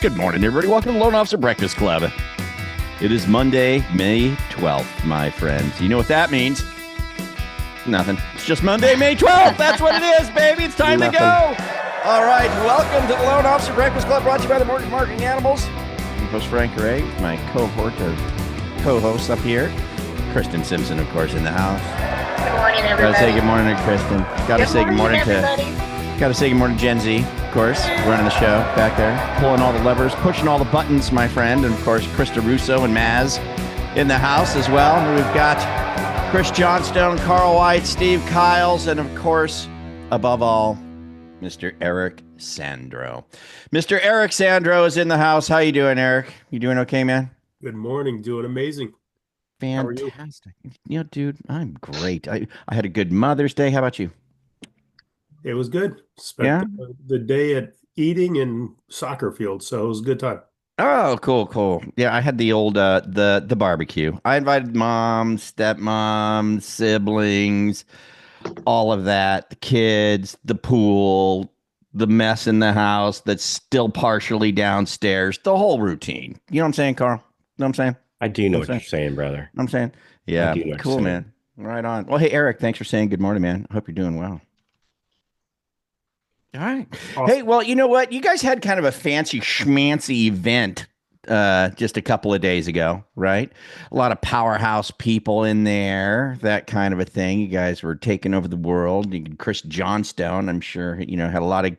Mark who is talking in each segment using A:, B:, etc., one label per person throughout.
A: Good morning, everybody. Welcome to Loan Officer Breakfast Club. It is Monday, May 12th, my friends. You know what that means? Nothing. It's just Monday, May 12th. That's what it is, baby. It's time to go. All right. Welcome to the Loan Officer Breakfast Club, brought to you by the Mortgage Marketing Animals. I'm host Frank Ray, my co-host up here. Kristen Simpson, of course, in the house.
B: Good morning, everybody.
A: Gotta say good morning to Kristen. Gotta say good morning to Gen Z, of course, running the show back there, pulling all the levers, pushing all the buttons, my friend. And, of course, Krista Russo and Maz in the house as well. We've got Chris Johnstone, Carl White, Steve Kiles, and, of course, above all, Mr. Eric Sandro. Mr. Eric Sandro is in the house. How you doing, Eric? You doing okay, man?
C: Good morning. Doing amazing.
A: Fantastic. You know, dude, I'm great. I had a good Mother's Day. How about you?
C: It was good. Spent the day at eating and soccer field, so it was a good time.
A: Oh, cool. Yeah, I had the old the barbecue. I invited mom, stepmom, siblings, all of that, the kids, the pool, the mess in the house that's still partially downstairs, the whole routine. You know what I'm saying, Carl? You know what I'm saying?
D: I do know what you're saying, brother.
A: You know what I'm saying? Yeah, cool, man. Right on. Well, hey, Eric, thanks for saying good morning, man. I hope you're doing well. All right. Awesome. Hey, well, you know what? You guys had kind of a fancy schmancy event just a couple of days ago, right? A lot of powerhouse people in there, that kind of a thing. You guys were taking over the world. Chris Johnstone, I'm sure, had a lot of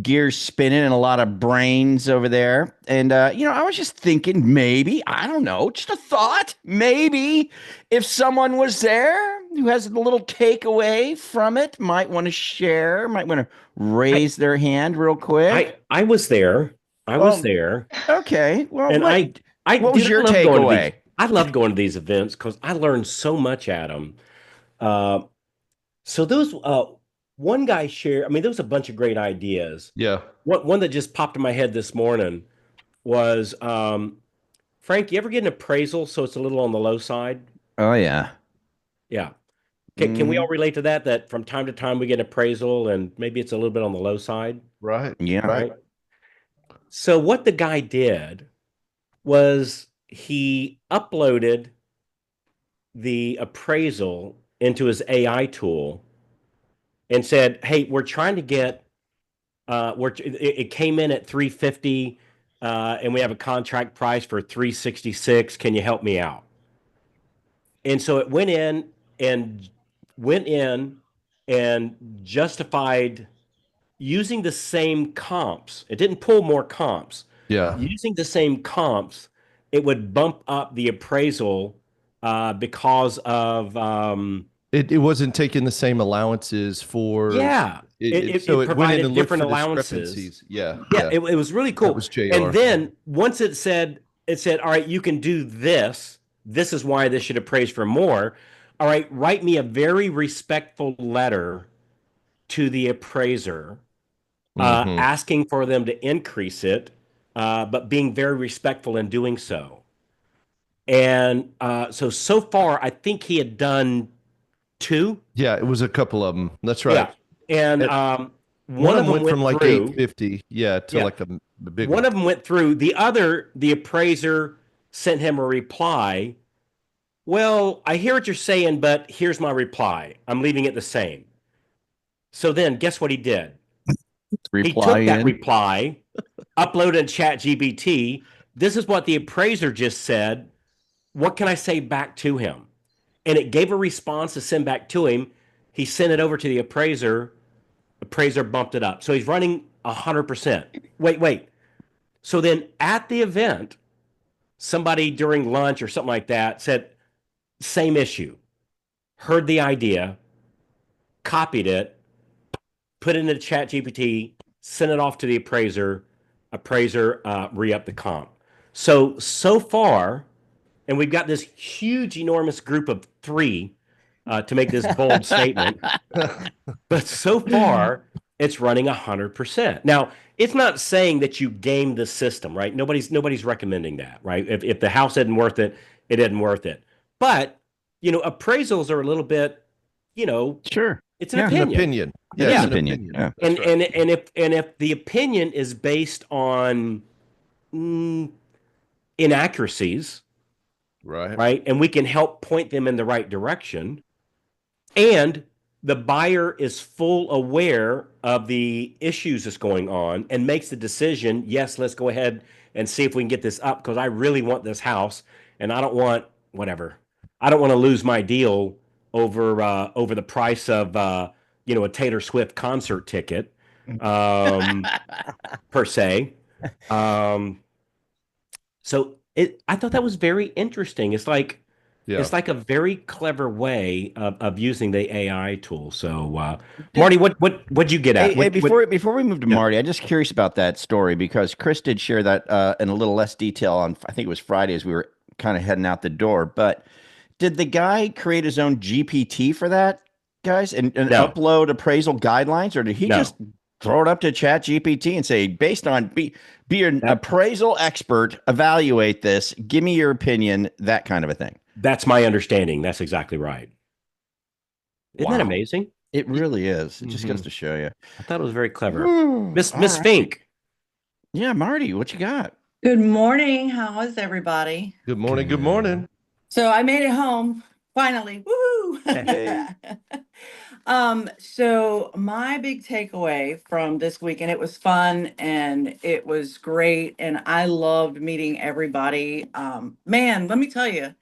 A: gears spinning and a lot of brains over there. And, I was just thinking maybe, I don't know, just a thought, maybe if someone was there who has a little takeaway from it, might want to share, might want to raise their hand real quick.
D: I was there. I was there.
A: Okay. Well,
D: and
A: what was your takeaway?
D: I love going to these events because I learned so much at them. So those, one guy shared, there was a bunch of great ideas.
E: Yeah.
D: One that just popped in my head this morning was, Frank, you ever get an appraisal so it's a little on the low side?
A: Oh, yeah.
D: Yeah. Can we all relate to that? That from time to time we get an appraisal and maybe it's a little bit on the low side?
E: Right.
A: Yeah.
D: Right. So what the guy did was he uploaded the appraisal into his AI tool and said, "Hey, we're trying to get it came in at 350 and we have a contract price for 366. Can you help me out?" And so it went in and justified using the same comps. It didn't pull more comps.
E: Yeah.
D: Using the same comps, it would bump up the appraisal because of
E: it wasn't taking the same allowances for
D: it
E: so it
D: provided
E: went in and
D: different
E: looked for
D: allowances.
E: Yeah.
D: It was really cool.
E: That was JR.
D: And then once it said, all right, you can do this. This is why this should appraise for more. All right, write me a very respectful letter to the appraiser, asking for them to increase it, but being very respectful in doing so. And so far, I think he had done 2.
E: Yeah, it was a couple of them. That's right.
D: Yeah. And one of them
E: went from like
D: through,
E: 850, to like a big
D: one. Of them went through. The appraiser sent him a reply. Well, I hear what you're saying, but here's my reply. I'm leaving it the same. So then, guess what he did? He took that reply, uploaded ChatGPT. This is what the appraiser just said. What can I say back to him? And it gave a response to send back to him. He sent it over to the appraiser. Appraiser bumped it up. So he's running 100%. Wait. So then at the event, somebody during lunch or something like that said, same issue. Heard the idea, copied it, put it into ChatGPT, sent it off to the appraiser. Appraiser re-upped the comp. So far, and we've got this huge, enormous group of 3 to make this bold statement. But so far, it's running 100%. Now, it's not saying that you game the system, right? Nobody's recommending that, right? If the house isn't worth it, it isn't worth it. But, appraisals are a little bit,
A: sure.
D: It's an opinion.
E: An opinion.
A: Yeah, it's an opinion. Yeah.
D: And if the opinion is based on mm, inaccuracies,
E: Right.
D: right? And we can help point them in the right direction. And the buyer is full aware of the issues that's going on and makes the decision, yes, let's go ahead and see if we can get this up because I really want this house and I don't want whatever. I don't want to lose my deal over the price of a Taylor Swift concert ticket um, per se. Um, so I thought that was very interesting.
E: Yeah.
D: It's like a very clever way of using the AI tool. So,
A: Did
D: Marty, what'd you get at?
A: Hey,
D: What?
A: before we move to
D: Yeah.
A: Marty, I'm just curious about that story because Chris did share that in a little less detail on I think it was Friday as we were kind of heading out the door. But did the guy create his own GPT for that, guys, and
D: No,
A: upload appraisal guidelines, or did he just
D: no.
A: throw it up to ChatGPT and say, based on be an
D: That
A: appraisal expert, evaluate this, give me your opinion, that kind of a thing?
D: that's my understanding. That's exactly right. Isn't that
A: Wow,
D: amazing?
A: it really is. It just goes
E: Hmm.
A: to show you.
D: I thought it was very clever.
A: All
D: Miss
A: right.
D: Fink.
A: Yeah, Marty, what you got?
B: Good morning. How is everybody?
E: Good morning. Good
A: Good.
E: morning.
B: So I made it home finally.
A: Yay.
B: Woohoo! So my big takeaway from this week, and it was fun and it was great, and I loved meeting everybody. Man, let me tell you,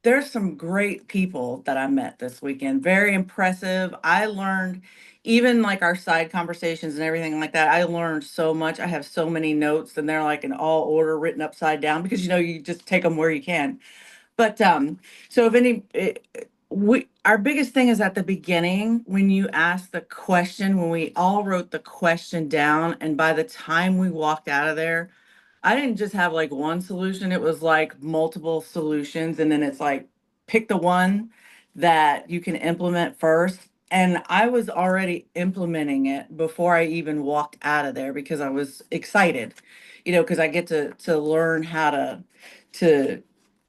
B: there's some great people that I met this weekend. Very impressive. I learned, even like our side conversations and everything like that, I learned so much. I have so many notes and they're like in all order written upside down because you just take them where you can. But so if any we our biggest thing is at the beginning when you ask the question, when we all wrote the question down, and by the time we walked out of there, I didn't just have like one solution, it was like multiple solutions. And then it's like, pick the one that you can implement first. And I was already implementing it before I even walked out of there because I was excited, because I get to learn how to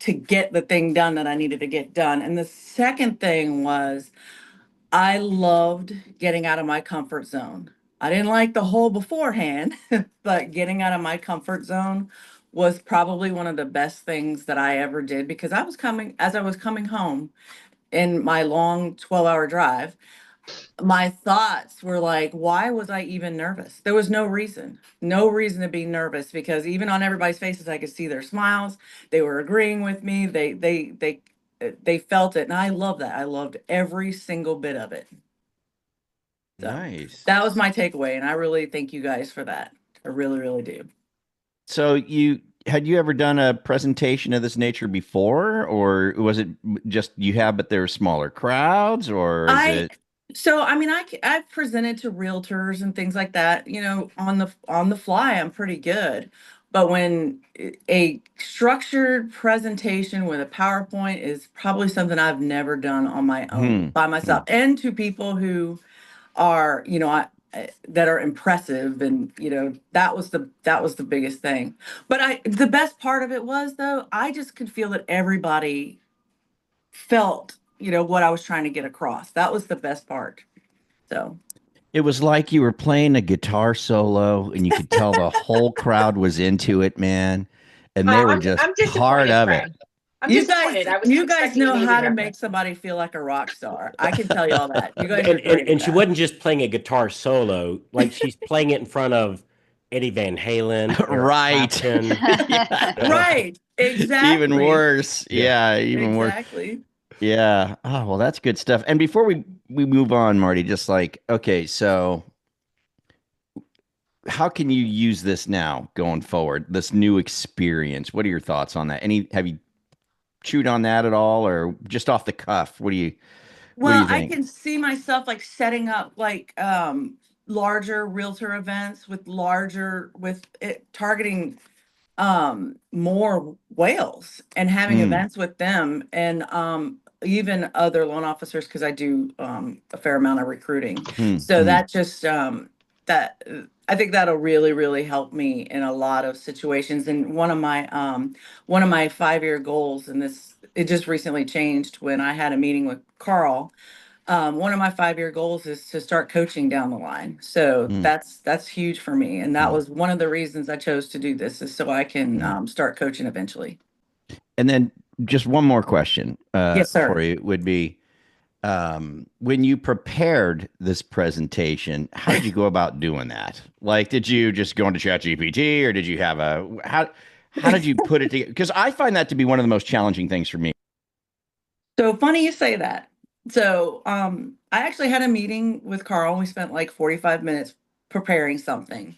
B: to get the thing done that I needed to get done. And the second thing was I loved getting out of my comfort zone. I didn't like the whole beforehand, but getting out of my comfort zone was probably one of the best things that I ever did because as I was coming home in my long 12-hour drive, my thoughts were like, why was I even nervous? There was no reason to be nervous because even on everybody's faces, I could see their smiles. They were agreeing with me. They felt it. And I love that. I loved every single bit of it. So
A: Nice.
B: that was my takeaway. And I really thank you guys for that. I really, really do.
A: So had you ever done a presentation of this nature before, or was it just you have, but there were smaller crowds, or is
B: I
A: it?
B: so I mean I've presented to realtors and things like that, on the fly I'm pretty good. But when a structured presentation with a PowerPoint is probably something I've never done on my own
A: Hmm.
B: by
A: Hmm.
B: myself and to people who are, that are impressive. And that was the biggest thing. But the best part of it was, though, I just could feel that everybody felt, what I was trying to get across. That was the best part. So
A: It was like you were playing a guitar solo, and you could tell the whole crowd was into it, man, and they
F: Oh,
A: were
F: I'm
A: just part
F: disappointed,
A: of it.
F: Frank. I'm
B: you guys
F: disappointed. I was
B: you guys
F: expecting
B: know
F: me to be
B: how to
F: there.
B: make somebody feel like a rock star. I can tell you all that. You guys are
D: And
B: great at
D: she
B: that.
D: wasn't just playing a guitar solo, like she's playing it in front of Eddie Van Halen, Eric
A: Right.
D: Clapton.
A: Yeah.
B: Right.
A: Even
B: Exactly.
A: worse.
D: Yeah.
A: Yeah, even worse.
B: Exactly.
A: Yeah. Oh, well, that's good stuff. And before we move on, Marty, just like, okay, so how can you use this now going forward? This new experience. What are your thoughts on that? Have you chewed on that at all, or just off the cuff? What do
B: Well,
A: you
B: I
A: think?
B: can see myself like setting up like larger realtor events with it targeting more whales and having
A: Hmm.
B: events with them and even other loan officers because I do a fair amount of recruiting.
A: Hmm.
B: So
A: Hmm.
B: that just that I think that'll really, really help me in a lot of situations. And one of my 5-year goals, and this it just recently changed when I had a meeting with Carl. One of my 5-year goals is to start coaching down the line. So
A: Mm.
B: that's huge for me. And that was one of the reasons I chose to do this, is so I can start coaching eventually.
A: And then just one more question
B: Yes,
A: for
B: sir.
A: you would be, when you prepared this presentation, how did you go about doing that? Like, did you just go into ChatGPT, or did you have how did you put it together? Because I find that to be one of the most challenging things for me.
B: So funny you say that. So I actually had a meeting with Carl. We spent like 45 minutes preparing something.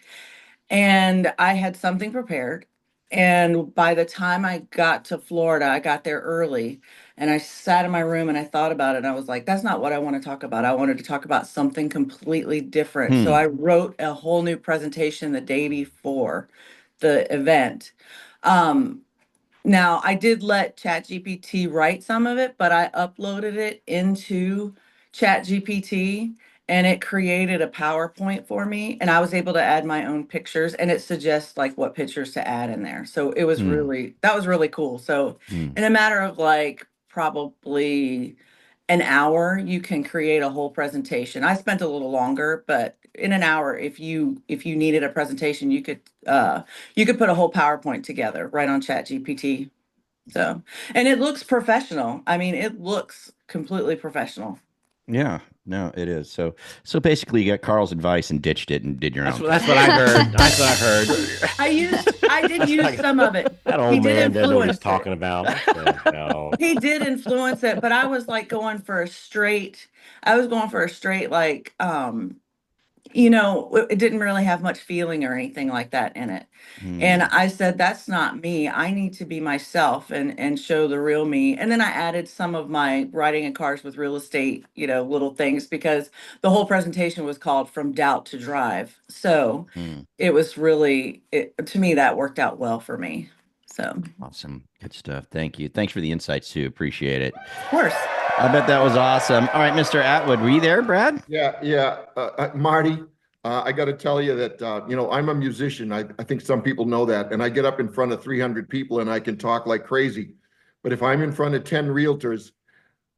B: And I had something prepared. And by the time I got to Florida, I got there early and I sat in my room and I thought about it. And I was like, that's not what I want to talk about. I wanted to talk about something completely different. So
A: Hmm.
B: I wrote a whole new presentation the day before the event. Um, Now, I did let ChatGPT write some of it, but I uploaded it into ChatGPT and it created a PowerPoint for me. And I was able to add my own pictures, and it suggests like what pictures to add in there. So it was
A: Hmm.
B: that was really cool. So
A: Hmm.
B: in a matter of like probably an hour, you can create a whole presentation. I spent a little longer, but in an hour, if you needed a presentation, you could put a whole PowerPoint together right on ChatGPT. So, and it looks professional. I mean, it looks completely professional.
A: Yeah, no, it is. So basically, you got Carl's advice and ditched it and did your own
D: That's
A: thing.
D: what I heard. That's what I heard.
B: I did use some of it.
D: That
B: He
D: old
B: did
D: man doesn't know what he's
B: influence
D: talking
B: it.
D: about. What the hell?
B: He did influence it, but I was like going for a straight, I was going for a straight, like, it didn't really have much feeling or anything like that in it. And
A: Hmm.
B: I said, that's not me. I need to be myself and show the real me. And then I added some of my writing in cars with real estate, little things, because the whole presentation was called From Doubt to Drive. So
A: Hmm.
B: it was really, to me, that worked out well for me. So, of
A: Awesome. Good stuff. Thank you. Thanks for the insights too. Appreciate it.
B: course.
A: I bet that was awesome. All right, Mr. Atwood, were you there, Brad?
F: Yeah, yeah. Marty, I got to tell you that, I'm a musician. I think some people know that. And I get up in front of 300 people and I can talk like crazy. But if I'm in front of 10 realtors,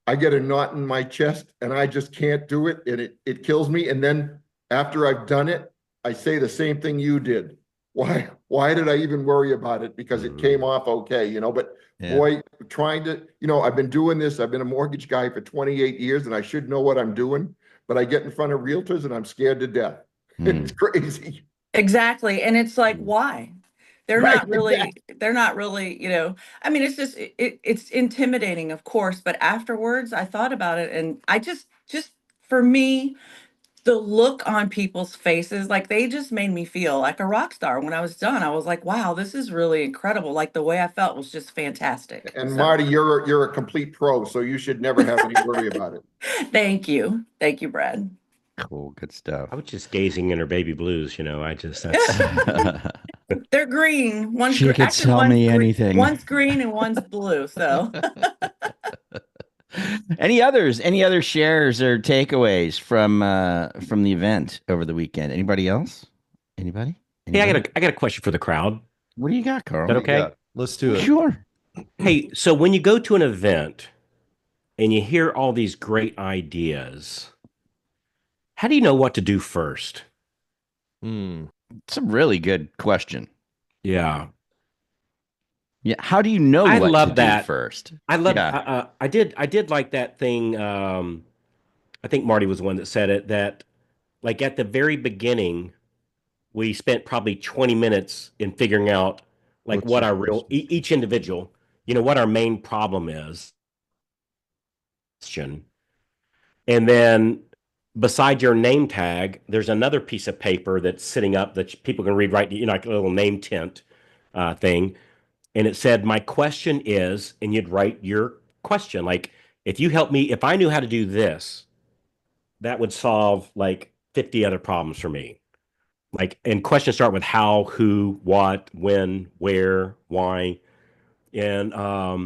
F: I get a knot in my chest and I just can't do it. And it kills me. And then after I've done it, I say the same thing you did. Why did I even worry about it? Because it came off okay, but
A: Yeah.
F: boy, trying to, I've been doing this. I've been a mortgage guy for 28 years and I should know what I'm doing, but I get in front of realtors and I'm scared to death.
A: Hmm.
F: It's crazy.
B: Exactly. And it's like,
A: Hmm.
B: why?
F: Right, exactly.
B: They're not really, I mean, it's just, it's intimidating, of course, but afterwards I thought about it and I just for me, the look on people's faces, like they just made me feel like a rock star. When I was done, I was like, wow, this is really incredible. Like the way I felt was just fantastic.
F: And
B: So
F: Marty, you're a complete pro, so you should never have any worry about it.
B: thank you. Thank you, Brad.
A: Cool. Good stuff.
D: I was just gazing in her baby blues. I just that's
B: They're green.
A: She could
B: Actually
A: tell me anything.
B: one's green and one's blue. So
A: Any other shares or takeaways from the event over the weekend? Anybody else? Anybody?
D: Hey,
A: Anybody?
D: I got a question for the crowd. Is
A: What do you got,
D: that
A: Carl?
D: okay?
E: Let's do it.
A: Sure.
D: Hey, so when you go to an event and you hear all these great ideas, how do you know what to do first?
E: Hmm.
A: It's a really good question.
D: Yeah,
A: Yeah. How do you know
D: I
A: what to
D: love
A: do
D: that.
A: first?
D: I love.
A: Yeah.
D: I did like that thing. I think Marty was the one that said it. That like at the very beginning, we spent probably 20 minutes in figuring out like
E: What's
D: what
E: your
D: our
E: question?
D: each individual, what our main problem is. And then beside your name tag, there's another piece of paper that's sitting up that people can read, right, like a little name tent thing. And it said, my question is, and you'd write your question. Like, if I knew how to do this, that would solve like 50 other problems for me. Like, and questions start with how, who, what, when, where, why. And I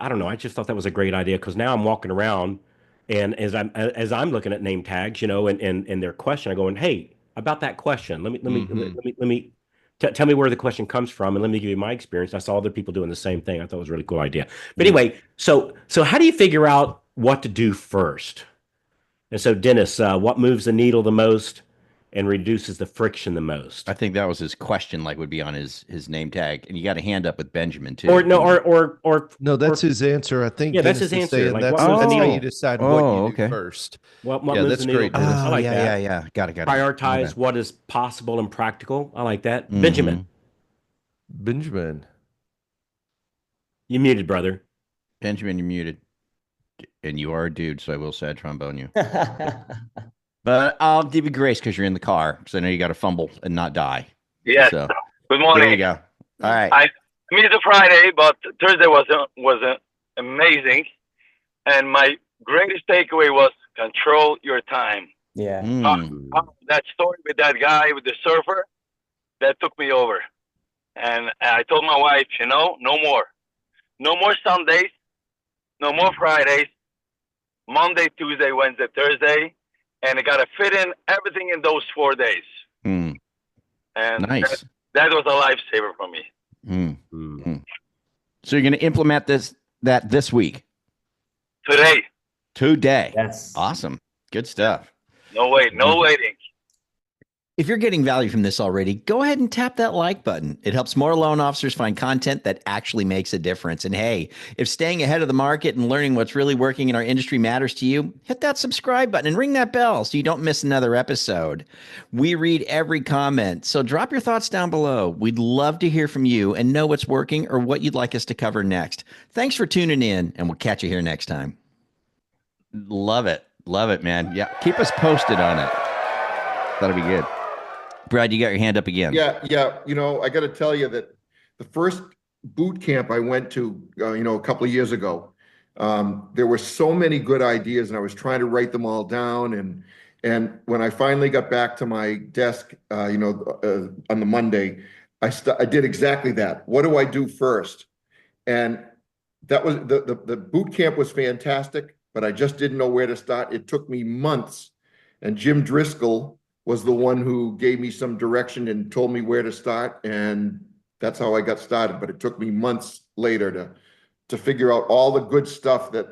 D: don't know. I just thought that was a great idea because now I'm walking around, and as I'm looking at name tags, and their question, I'm going, hey, about that question,
E: Hmm.
D: tell me where the question comes from, and let me give you my experience. I saw other people doing the same thing. I thought it was a really cool idea. But
A: Yeah.
D: anyway, so how do you figure out what to do first. And so, Dennis, what moves the needle the most and reduces the friction the most?
A: I think that was his question, like would be on his name tag. And you got a hand up with Benjamin too.
D: Or no, or
E: No, that's his answer. I think
D: Yeah, that's
E: Dennis
D: his
E: is
D: answer.
E: saying
D: Like,
E: that's,
D: what moves the
E: that's how
D: needle?
E: you decide what you do
A: okay.
E: first.
D: What
E: Yeah,
D: moves
E: that's
D: the needle
E: great,
D: first?
E: Dennis.
D: I like that.
A: Yeah. Got it.
D: Prioritize what is possible and practical. I like that.
A: Mhm.
D: Benjamin,
E: Benjamin.
D: you muted, brother.
A: Benjamin, you're muted. And you are a dude, so I will sad trombone you. But I'll give you grace because you're in the car, because I know you got to fumble and not die.
G: Yes.
A: So
G: Good morning.
A: there you go. All right.
G: I missed the Friday, but Thursday was amazing, and my greatest takeaway was control your time.
H: Yeah.
G: That story with that guy with the surfer, that took me over, and I told my wife, no more Sundays, no more Fridays, Monday, Tuesday, Wednesday, Thursday, and I got to fit in everything in those 4 days. And
A: Nice.
G: that was a lifesaver for me.
A: So you're going to implement that this week? Today.
H: Yes.
A: Awesome. Good stuff.
G: No waiting.
A: If you're getting value from this already, go ahead and tap that like button. It helps more loan officers find content that actually makes a difference. And hey, if staying ahead of the market and learning what's really working in our industry matters to you, hit that subscribe button and ring that bell so you don't miss another episode. We read every comment, so drop your thoughts down below. We'd love to hear from you and know what's working or what you'd like us to cover next. Thanks for tuning in, and we'll catch you here next time. Love it, man. Yeah, keep us posted on it. That'll be good. Brad, you got your hand up again.
F: Yeah. I got to tell you that the first boot camp I went to, a couple of years ago, there were so many good ideas, and I was trying to write them all down. And when I finally got back to my desk, on the Monday, I did exactly that. What do I do first? And that was the boot camp was fantastic, but I just didn't know where to start. It took me months, and Jim Driscoll was the one who gave me some direction and told me where to start, and that's how I got started. But it took me months later to figure out all the good stuff that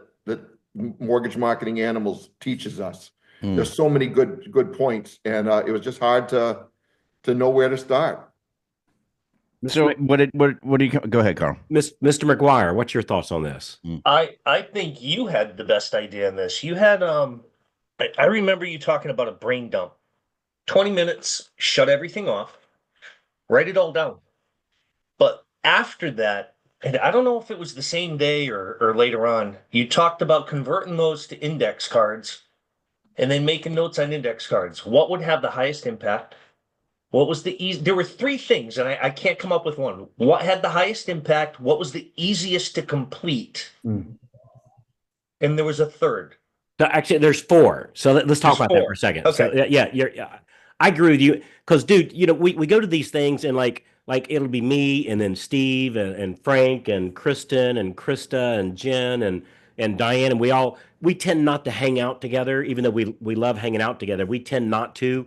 F: Mortgage Marketing Animals teaches us. There's so many good points, and it was just hard to know where to start.
A: So what do you go ahead, Carl?
D: Mr. McGuire, what's your thoughts on this?
I: I think you had the best idea in this. You had I remember you talking about a brain dump. 20 minutes, shut everything off, write it all down. But after that, and I don't know if it was the same day or later on, you talked about converting those to index cards and then making notes on index cards. What would have the highest impact? What was the easy? There were three things, and I can't come up with one. What had the highest impact? What was the easiest to complete? And there was a third.
D: Actually, there's four. So let's talk about that for a second.
I: Okay.
D: So, yeah, I agree with you. Because, dude, we go to these things and like it'll be me and then Steve and Frank and Kristen and Krista and Jen and Diane, and we tend not to hang out together, even though we love hanging out together. We tend not to.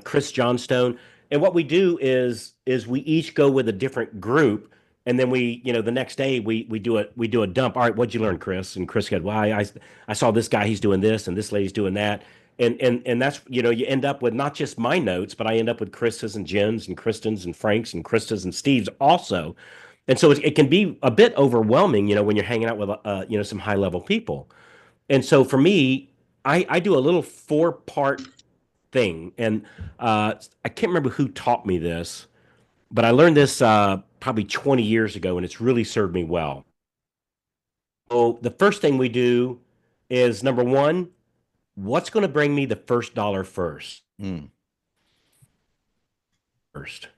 D: Chris Johnstone. And what we do is we each go with a different group, and then the next day we do a dump. All right, what'd you learn, Chris? And Chris said, well, I saw this guy, he's doing this, and this lady's doing that. And that's, you end up with not just my notes, but I end up with Chris's and Jen's and Kristen's and Frank's and Krista's and Steve's also. And so it can be a bit overwhelming, when you're hanging out with, some high level people. And so for me, I do a little 4-part thing. And I can't remember who taught me this, but I learned this probably 20 years ago, and it's really served me well. So the first thing we do is, number one, what's going to bring me the first dollar first? First.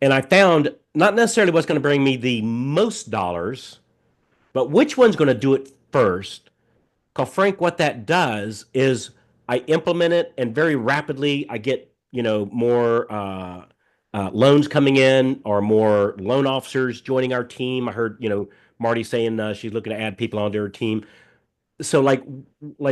D: And I found not necessarily what's going to bring me the most dollars, but which one's going to do it first. Because, Frank, what that does is I implement it, and very rapidly I get, more loans coming in, or more loan officers joining our team. I heard, Marty saying she's looking to add people onto her team. So like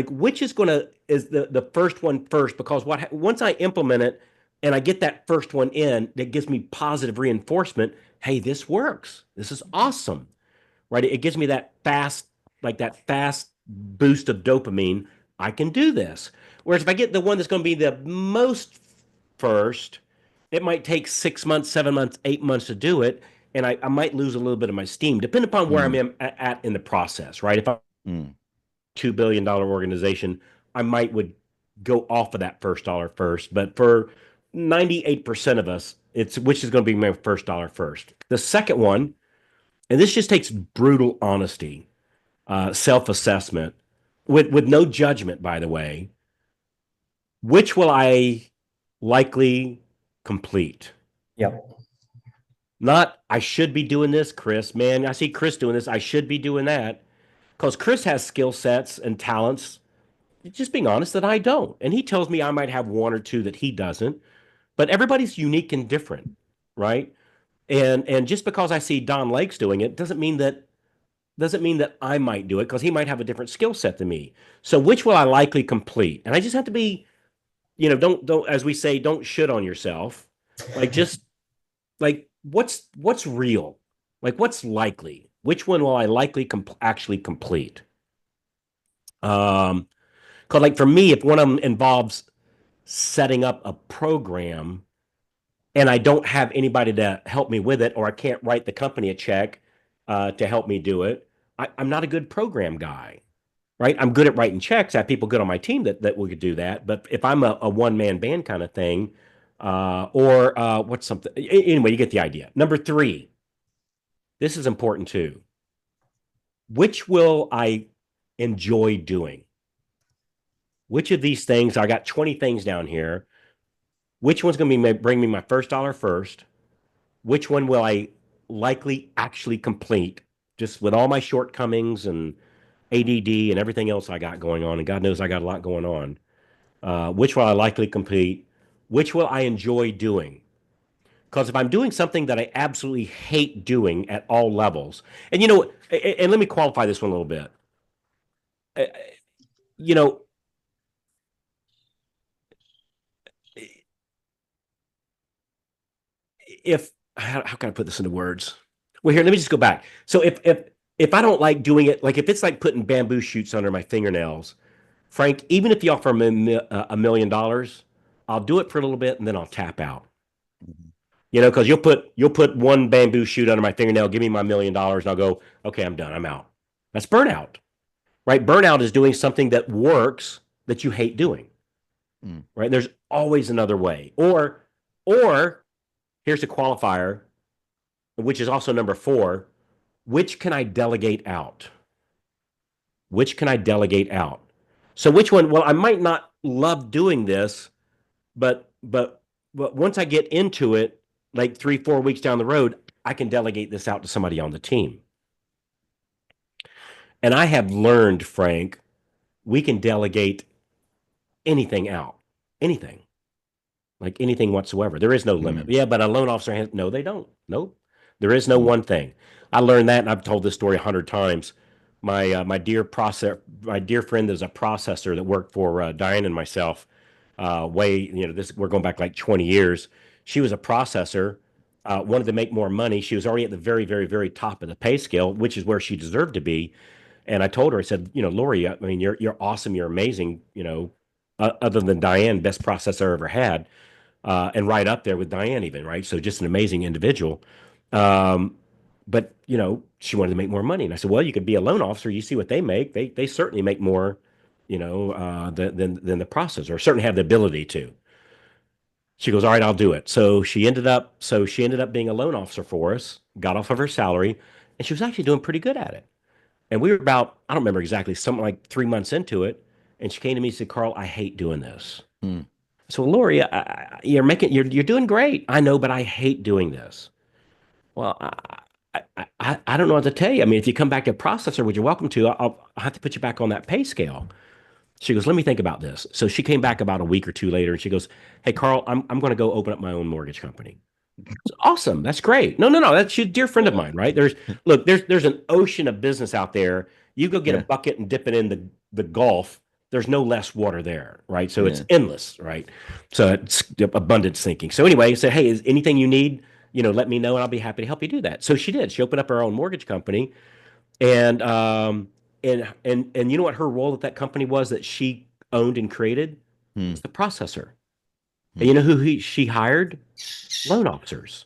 D: which is the first one first, because once I implement it and I get that first one in, that gives me positive reinforcement. Hey, this works. This is awesome, right? It gives me that fast boost of dopamine, I can do this. Whereas if I get the one that's going to be the most first, it might take 6 months, 7 months, 8 months to do it. And I might lose a little bit of my steam, depending upon where I'm at in the process, right? If I'm
A: Mm.
D: $2 billion organization, I might would go off of that first dollar first. But for 98% of us, it's which is going to be my first dollar first. The second one, and this just takes brutal honesty, self-assessment, with no judgment, by the way. Which will I likely complete?
I: Yep.
D: Not I should be doing this, Chris. Man, I see Chris doing this. I should be doing that. Because Chris has skill sets and talents, just being honest, that I don't. And he tells me I might have one or two that he doesn't. But everybody's unique and different, right? And just because I see Don Lakes doing it doesn't mean that I might do it because he might have a different skill set than me. So which will I likely complete? And I just have to be, don't as we say, don't shit on yourself. Like just like what's real? Like what's likely? Which one will I likely actually complete? Because like for me, if one of them involves setting up a program and I don't have anybody to help me with it, or I can't write the company a check to help me do it, I'm not a good program guy, right? I'm good at writing checks. I have people good on my team that will do that. But if I'm a one-man band kind of thing, or what's something, anyway, you get the idea. Number three, this is important too. Which will I enjoy doing? Which of these things, I got 20 things down here. Which one's going to be bring me my first dollar first? Which one will I likely actually complete just with all my shortcomings and ADD and everything else I got going on? And God knows I got a lot going on. Which will I likely complete? Which will I enjoy doing? Because if I'm doing something that I absolutely hate doing at all levels, and and let me qualify this one a little bit. Uh, You know, if how can I put this into words? Well, here, let me just go back. So if I don't like doing it, like if it's like putting bamboo shoots under my fingernails, Frank, even if you offer me $1 million, I'll do it for a little bit and then I'll tap out. Because you'll put one bamboo shoot under my fingernail, give me my $1 million, and I'll go, okay, I'm done, I'm out. That's burnout, right? Burnout is doing something that works that you hate doing, right? There's always another way, or here's a qualifier, which is also number four. Which can I delegate out? Which can I delegate out? So which one? Well, I might not love doing this, but once I get into it, like 3, 4 weeks down the road, I can delegate this out to somebody on the team. And I have learned, Frank, we can delegate anything out, anything, like anything whatsoever. There is no limit. Yeah, but a loan officer has, no, they don't. Nope. There is no one thing. I learned that, and I've told this story 100 times. My dear friend is a processor that worked for Diane and myself. We're going back like 20 years. She was a processor, wanted to make more money. She was already at the very, very, very top of the pay scale, which is where she deserved to be. And I told her, I said, Lori, I mean, you're awesome, you're amazing. Other than Diane, best processor I ever had, and right up there with Diane, even, right? So just an amazing individual. But she wanted to make more money, and I said, well, you could be a loan officer. You see what they make. They certainly make more, than the processor, or certainly have the ability to. She goes, all right, I'll do it. So she ended up being a loan officer for us, got off of her salary, and she was actually doing pretty good at it. And we were about, I don't remember exactly, something like 3 months into it. And she came to me and said, Carl, I hate doing this. So Lori, you're doing great. I know, but I hate doing this. Well, I don't know what to tell you. I mean, if you come back to processor, which you're welcome to, I'll have to put you back on that pay scale. She goes, let me think about this. So she came back about a week or two later and she goes, hey, Carl, I'm going to go open up my own mortgage company. Awesome. That's great. No. That's a dear friend of mine, right? There's an ocean of business out there. You go get a bucket and dip it in the Gulf. There's no less water there, right? So it's endless, right? So it's abundance thinking. So anyway, I said, hey, is anything you need, let me know and I'll be happy to help you do that. So she did. She opened up her own mortgage company, and and you know what her role at that company was that she owned and created?
A: Hmm.
D: Was the processor.
A: Hmm.
D: And you know who she hired? Loan officers.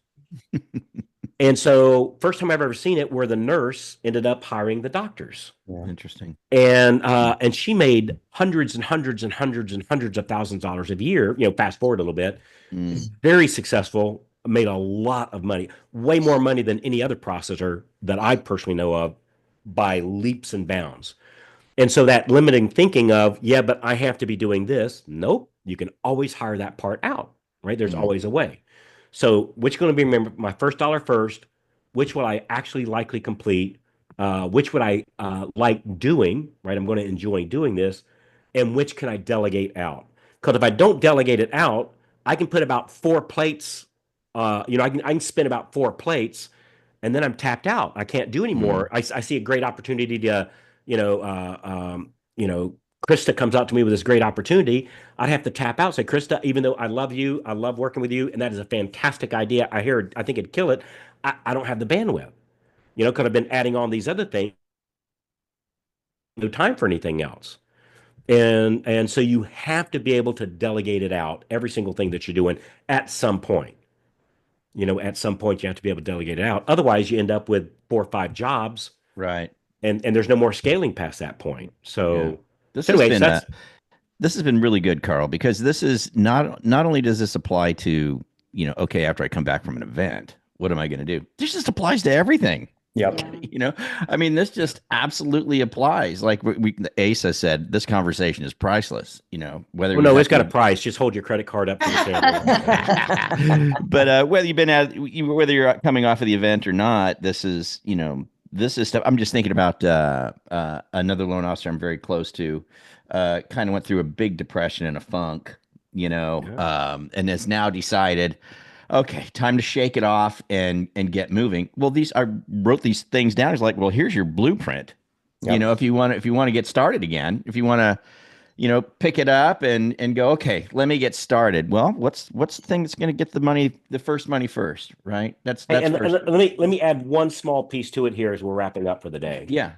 D: And so first time I've ever seen it where the nurse ended up hiring the doctors.
A: Interesting.
D: And she made hundreds and hundreds and hundreds and hundreds of thousands of dollars a year, fast forward a little bit. Very successful, made a lot of money, way more money than any other processor that I personally know of by leaps and bounds. And so that limiting thinking of, yeah, but I have to be doing this. Nope. You can always hire that part out, right? There's always a way. So which going to be my first dollar first? Which will I actually likely complete? Which would I like doing, right? I'm going to enjoy doing this. And which can I delegate out? Because if I don't delegate it out, I can put about 4 plates. I can spin about 4 plates, and then I'm tapped out. I can't do anymore. I see a great opportunity to, you know, Krista comes out to me with this great opportunity. I'd have to tap out, say, Krista, even though I love you, I love working with you, and that is a fantastic idea. I think it'd kill it. I don't have the bandwidth, because I've been adding on these other things. No time for anything else. And so you have to be able to delegate it out, every single thing that you're doing at some point. At some point you have to be able to delegate it out. Otherwise, you end up with 4 or 5 jobs,
A: Right.
D: and there's no more scaling past that point. So,
A: This
D: anyways,
A: has been this has been really good, Carl, because this is not only does this apply to, okay, after I come back from an event, what am I going to do? This just applies to everything.
D: Yep.
A: I mean, this just absolutely applies. Like Asa said, this conversation is priceless. Whether
D: well, no, it's got a price. Just hold your credit card up to the camera.
A: But whether you're coming off of the event or not, this is stuff. I'm just thinking about another loan officer I'm very close to. Kind of went through a big depression and a funk, and has now decided, okay, time to shake it off and get moving. Well, I wrote these things down. It's like, well, here's your blueprint.
D: Yep.
A: If you want to get started again, if you want to, pick it up and go, okay, let me get started. Well, what's the thing that's going to get the first money first, right? That's
D: and
A: first.
D: let me add one small piece to it here as we're wrapping up for the day.
A: Yeah.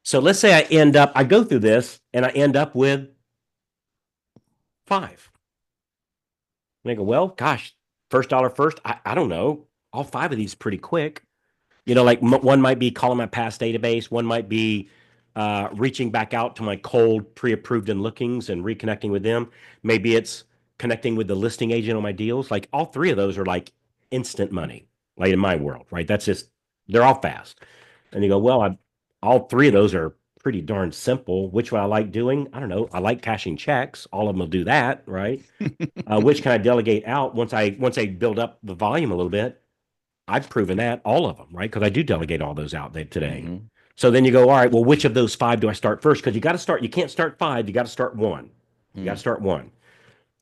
D: So let's say I go through this and I end up with 5. And I go, well, gosh, first dollar first. I don't know. All 5 of these pretty quick. Like one might be calling my past database. One might be reaching back out to my cold pre-approved and lookings and reconnecting with them. Maybe it's connecting with the listing agent on my deals. Like all 3 of those are like instant money, like in my world, right? They're all fast. And you go, well, all 3 of those are pretty darn simple. Which one I like doing? I don't know. I like cashing checks. All of them will do that, right? Which can I delegate out once I build up the volume a little bit? I've proven that, all of them, right? Because I do delegate all those out today.
A: Mm-hmm.
D: So then you go, all right, well, which of those 5 do I start first? Because you can't start 5, you got to start 1. You got to start 1.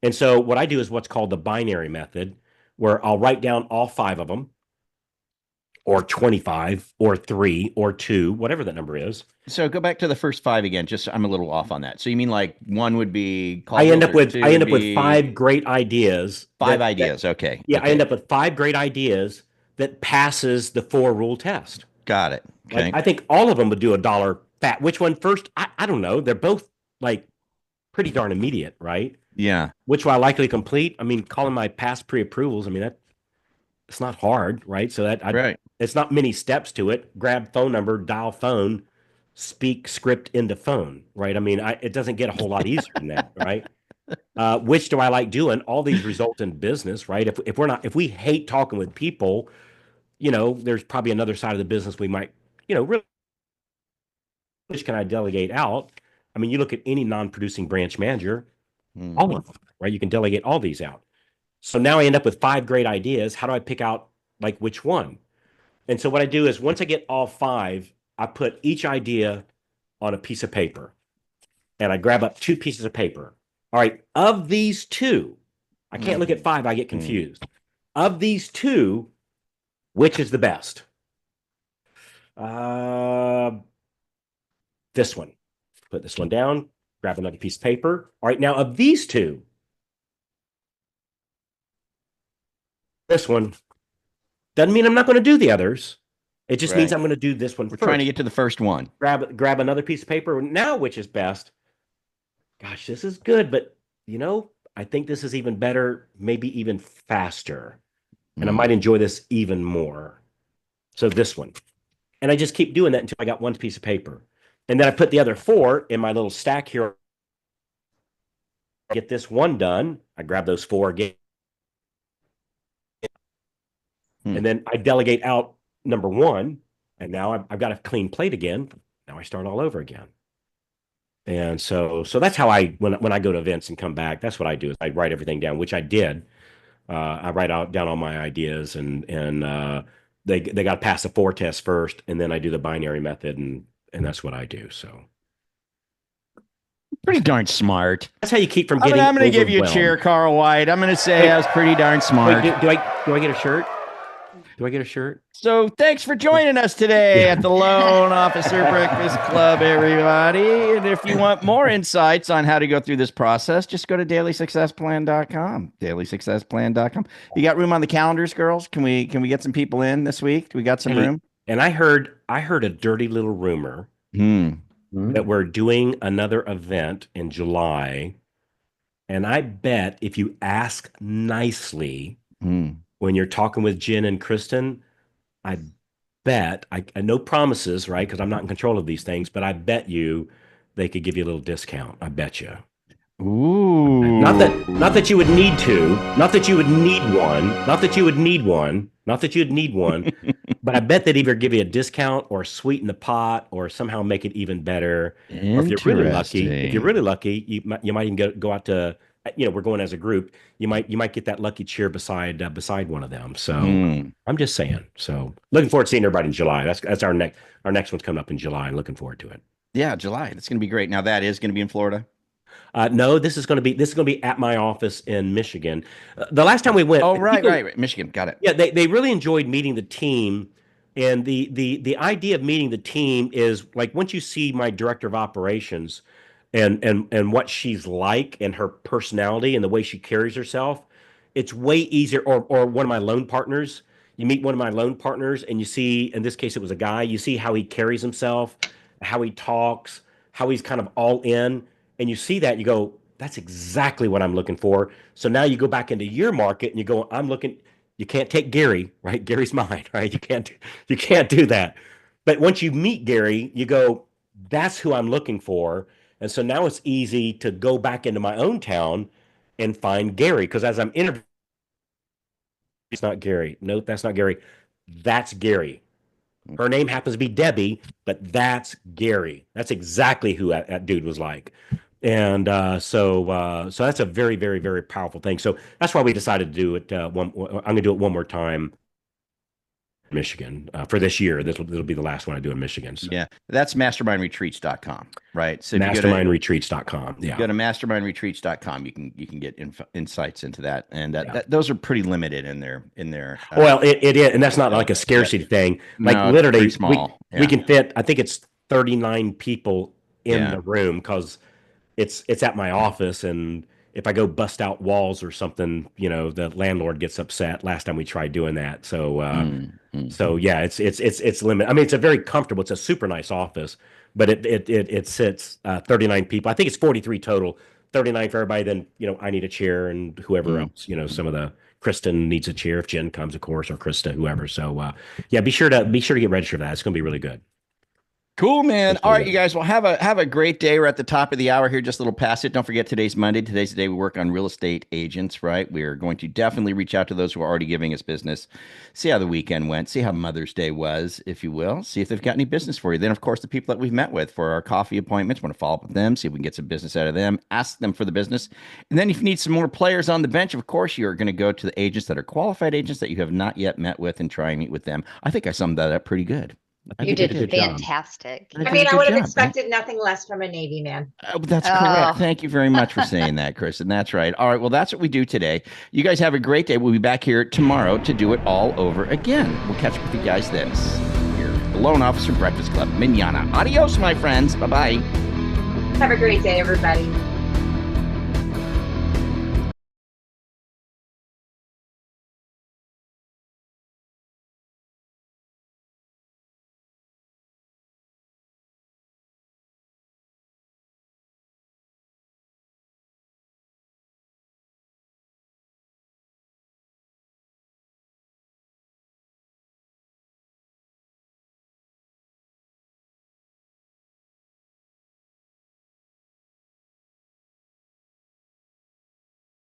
D: And so what I do is what's called the binary method, where I'll write down all 5 of them, or 25, or 3, or 2, whatever that number is.
A: So go back to the first 5 again. Just I'm a little off on that. So you mean like 1 would be
D: I end up with 5 great ideas.
A: 5 ideas. Okay.
D: Yeah,
A: okay.
D: I end up with 5 great ideas that passes the 4-rule test.
A: Got it. Okay.
D: Like, I think all of them would do a dollar fat. Which one first? I don't know. They're both like pretty darn immediate, right?
A: Yeah.
D: Which will I likely complete? I mean, calling my past pre-approvals. I mean, it's not hard, right? So
A: right.
D: It's not many steps to it. Grab phone number, dial phone, speak script into phone, right? I mean, it doesn't get a whole lot easier than that, right? Which do I like doing? All these result in business, right? If we hate talking with people, there's probably another side of the business we might, really, which can I delegate out? I mean, you look at any non-producing branch manager, all of them, right? You can delegate all these out. So now I end up with 5 great ideas. How do I pick out like which one? And so what I do is once I get all 5, I put each idea on a piece of paper, and I grab up 2 pieces of paper. All right, of these 2, I can't look at 5, I get confused. Of these 2, which is the best? This one. Put this one down, grab another piece of paper. All right, now of these 2, this one doesn't mean I'm not going to do the others. It just means I'm going to do this one
A: We're
D: first.
A: trying to get to the first one.
D: Grab another piece of paper. Now, which is best? Gosh, this is good, but I think this is even better, maybe even faster. And I might enjoy this even more. So this one. And I just keep doing that until I got one piece of paper. And then I put the other 4 in my little stack here. Get this one done. I grab those 4 again. And then I delegate out number 1. And now I've got a clean plate again. Now I start all over again. And so that's how when I go to events and come back, that's what I do is I write everything down, which I did. I write down all my ideas and they got to pass the 4 test first, and then I do the binary method, and that's what I do. So
A: pretty darn smart.
D: That's how you keep from getting.
A: I'm going to give you a chair, Carl White. I'm going to say I was pretty darn smart.
D: Wait, do I get a shirt? Do I get a shirt?
A: So thanks for joining us today at the Loan Officer Breakfast Club, everybody. And if you want more insights on how to go through this process, just go to dailysuccessplan.com. Dailysuccessplan.com. You got room on the calendars, girls? Can we get some people in this week? Do we got some room?
D: And I heard a dirty little rumor that we're doing another event in July. And I bet if you ask nicely, when you're talking with Jen and Kristen, I bet, I no promises, right? Because I'm not in control of these things, but I bet you they could give you a little discount. I bet you.
A: Ooh.
D: Not that you would need to, not that you would need one, not that you would need one, not that you'd need one, but I bet they'd either give you a discount or sweeten the pot or somehow make it even better. Or if you're really lucky, you might even go out to, we're going as a group. You might get that lucky chair beside one of them. So I'm just saying. So looking forward to seeing everybody in July. That's our next one's coming up in July. I'm looking forward to it.
A: Yeah, July. That's going to be great. Now that is going to be in Florida.
D: No, this is going to be at my office in Michigan. The last time we went.
A: Oh, right. Michigan. Got it.
D: Yeah, they really enjoyed meeting the team. And the idea of meeting the team is like once you see my director of operations and what she's like and her personality and the way she carries herself, it's way easier. Or one of my loan partners, you meet one of my loan partners and you see, in this case, it was a guy, you see how he carries himself, how he talks, how he's kind of all in. And you see that, you go, that's exactly what I'm looking for. So now you go back into your market and you go, you can't take Gary, right? Gary's mine, right? You can't do that. But once you meet Gary, you go, that's who I'm looking for. And so now it's easy to go back into my own town and find Gary. Because as I'm interviewing, it's not Gary. No, that's not Gary. That's Gary. Her name happens to be Debbie, but that's Gary. That's exactly who that dude was like. And so that's a very, very, very powerful thing. So that's why we decided to do it. I'm going to do it one more time. Michigan for this year. It'll be the last one I do in Michigan. So.
A: Yeah, that's mastermindretreats.com, right? So
D: mastermindretreats.com. Yeah,
A: go to mastermindretreats.com. You can get insights into that, and those are pretty limited in their.
D: Well, it is, and that's not like a scarcity thing. Like no, literally, small. We can fit. I think it's 39 people in the room because it's at my office, and if I go bust out walls or something, the landlord gets upset. Last time we tried doing that, so yeah, it's limited. I mean, it's a very comfortable. It's a super nice office, but it sits 39 people. I think it's 43 total, 39 for everybody. Then I need a chair, and whoever else. Some of the Kristen needs a chair if Jen comes, of course, or Krista, whoever. So yeah, be sure to get registered for that. It's going to be really good.
A: Cool, man. All right, you guys. Well, have a great day. We're at the top of the hour here. Just a little past it. Don't forget today's Monday. Today's the day we work on real estate agents, right? We are going to definitely reach out to those who are already giving us business. See how the weekend went. See how Mother's Day was, if you will. See if they've got any business for you. Then, of course, the people that we've met with for our coffee appointments, want to follow up with them, see if we can get some business out of them, ask them for the business. And then if you need some more players on the bench, of course, you're going to go to the agents that are qualified agents that you have not yet met with and try and meet with them. I think I summed that up pretty good.
H: You did fantastic.
J: I mean, I would have expected nothing less from a Navy man.
A: That's correct. Thank you very much for saying that, Kristen. That's right. All right. Well, that's what we do today. You guys have a great day. We'll be back here tomorrow to do it all over again. We'll catch up with you guys this here, the Loan Officer Breakfast Club. Manana. Adios, my friends. Bye-bye.
J: Have a great day, everybody.